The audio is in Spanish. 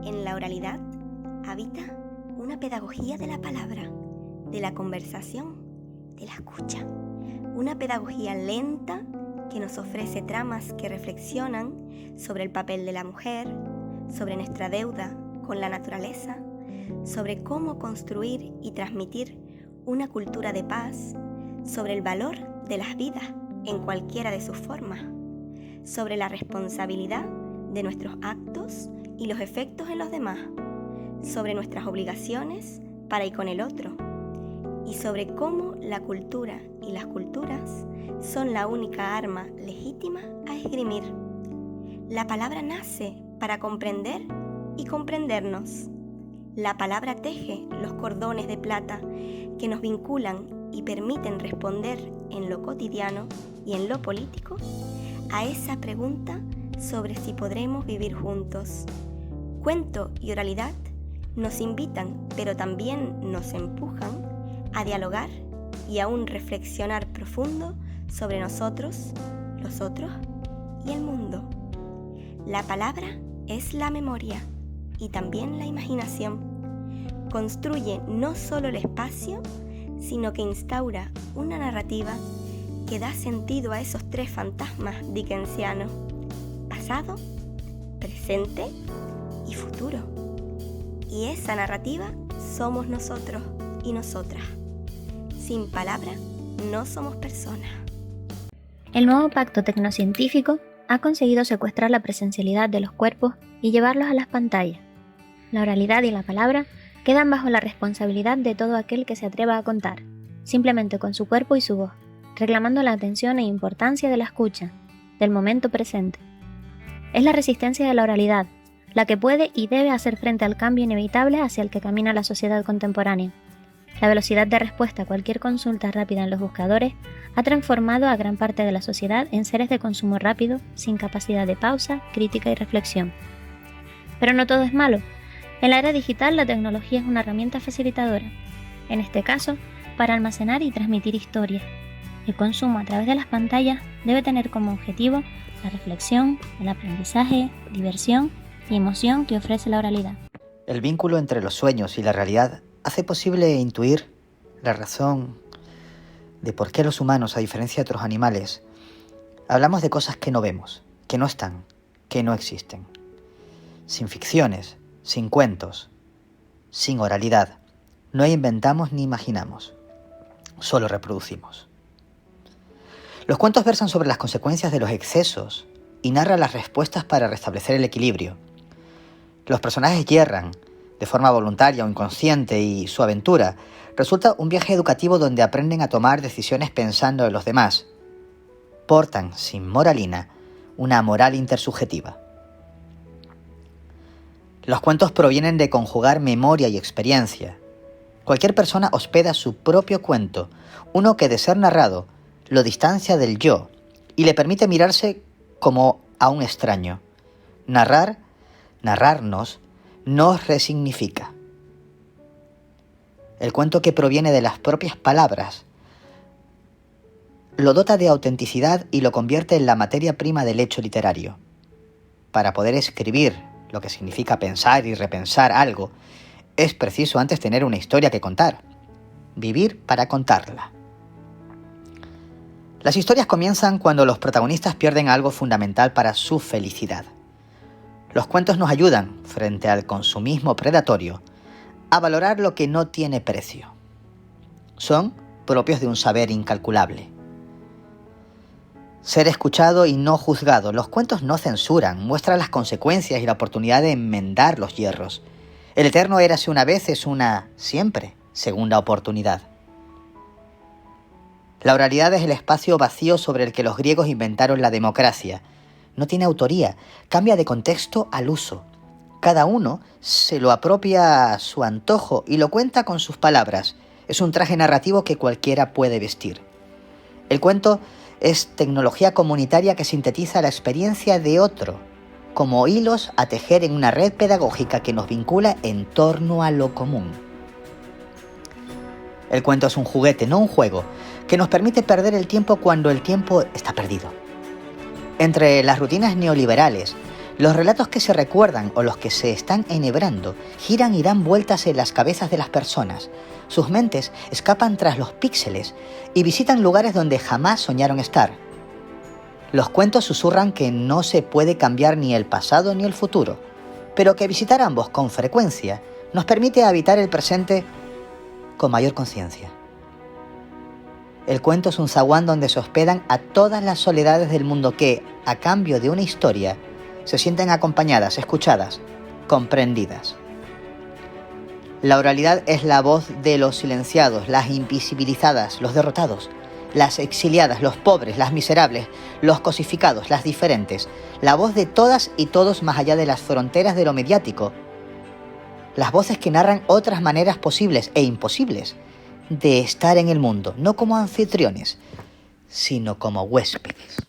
En la oralidad habita una pedagogía de la palabra, de la conversación, de la escucha. Una pedagogía lenta que nos ofrece tramas que reflexionan sobre el papel de la mujer, sobre nuestra deuda con la naturaleza, sobre cómo construir y transmitir una cultura de paz, sobre el valor de las vidas en cualquiera de sus formas, sobre la responsabilidad de nuestros actos y los efectos en los demás, sobre nuestras obligaciones para y con el otro, y sobre cómo la cultura y las culturas son la única arma legítima a esgrimir. La palabra nace para comprender y comprendernos. La palabra teje los cordones de plata que nos vinculan y permiten responder en lo cotidiano y en lo político a esa pregunta sobre si podremos vivir juntos. Cuento y oralidad nos invitan, pero también nos empujan a dialogar y a un reflexionar profundo sobre nosotros, los otros y el mundo. La palabra es la memoria y también la imaginación. Construye no solo el espacio, sino que instaura una narrativa que da sentido a esos tres fantasmas dickensianos: pasado, presente y futuro. Y esa narrativa somos nosotros y nosotras. Sin palabra no somos personas. El nuevo pacto tecnocientífico ha conseguido secuestrar la presencialidad de los cuerpos y llevarlos a las pantallas. La oralidad y la palabra quedan bajo la responsabilidad de todo aquel que se atreva a contar, simplemente con su cuerpo y su voz, reclamando la atención e importancia de la escucha, del momento presente. Es la resistencia de la oralidad, la que puede y debe hacer frente al cambio inevitable hacia el que camina la sociedad contemporánea. La velocidad de respuesta a cualquier consulta rápida en los buscadores ha transformado a gran parte de la sociedad en seres de consumo rápido, sin capacidad de pausa, crítica y reflexión. Pero no todo es malo. En la era digital, la tecnología es una herramienta facilitadora, en este caso, para almacenar y transmitir historias. El consumo a través de las pantallas debe tener como objetivo la reflexión, el aprendizaje, diversión y emoción que ofrece la oralidad. El vínculo entre los sueños y la realidad hace posible intuir la razón de por qué los humanos, a diferencia de otros animales, hablamos de cosas que no vemos, que no están, que no existen. Sin ficciones, sin cuentos, sin oralidad, no inventamos ni imaginamos, solo reproducimos. Los cuentos versan sobre las consecuencias de los excesos y narran las respuestas para restablecer el equilibrio. Los personajes yerran de forma voluntaria o inconsciente y su aventura resulta un viaje educativo donde aprenden a tomar decisiones pensando en los demás. Portan, sin moralina, una moral intersubjetiva. Los cuentos provienen de conjugar memoria y experiencia. Cualquier persona hospeda su propio cuento, uno que de ser narrado lo distancia del yo y le permite mirarse como a un extraño. Narrarnos, nos resignifica. El cuento, que proviene de las propias palabras, lo dota de autenticidad y lo convierte en la materia prima del hecho literario. Para poder escribir lo que significa pensar y repensar algo, es preciso antes tener una historia que contar, vivir para contarla. Las historias comienzan cuando los protagonistas pierden algo fundamental para su felicidad. Los cuentos nos ayudan, frente al consumismo predatorio, a valorar lo que no tiene precio. Son propios de un saber incalculable. Ser escuchado y no juzgado. Los cuentos no censuran, muestran las consecuencias y la oportunidad de enmendar los hierros. El eterno érase una vez es una, siempre, segunda oportunidad. La oralidad es el espacio vacío sobre el que los griegos inventaron la democracia. No tiene autoría, cambia de contexto al uso. Cada uno se lo apropia a su antojo y lo cuenta con sus palabras. Es un traje narrativo que cualquiera puede vestir. El cuento es tecnología comunitaria que sintetiza la experiencia de otro, como hilos a tejer en una red pedagógica que nos vincula en torno a lo común. El cuento es un juguete, no un juego, que nos permite perder el tiempo cuando el tiempo está perdido. Entre las rutinas neoliberales, Los relatos que se recuerdan o los que se están enhebrando giran y dan vueltas en las cabezas de las personas. Sus mentes escapan tras los píxeles y visitan lugares donde jamás soñaron estar. Los cuentos susurran que no se puede cambiar ni el pasado ni el futuro, pero que visitar ambos con frecuencia nos permite habitar el presente con mayor conciencia. El cuento es un zaguán donde se hospedan a todas las soledades del mundo que, a cambio de una historia, se sienten acompañadas, escuchadas, comprendidas. La oralidad es la voz de los silenciados, las invisibilizadas, los derrotados, las exiliadas, los pobres, las miserables, los cosificados, las diferentes, la voz de todas y todos más allá de las fronteras de lo mediático, las voces que narran otras maneras posibles e imposibles de estar en el mundo, no como anfitriones, sino como huéspedes.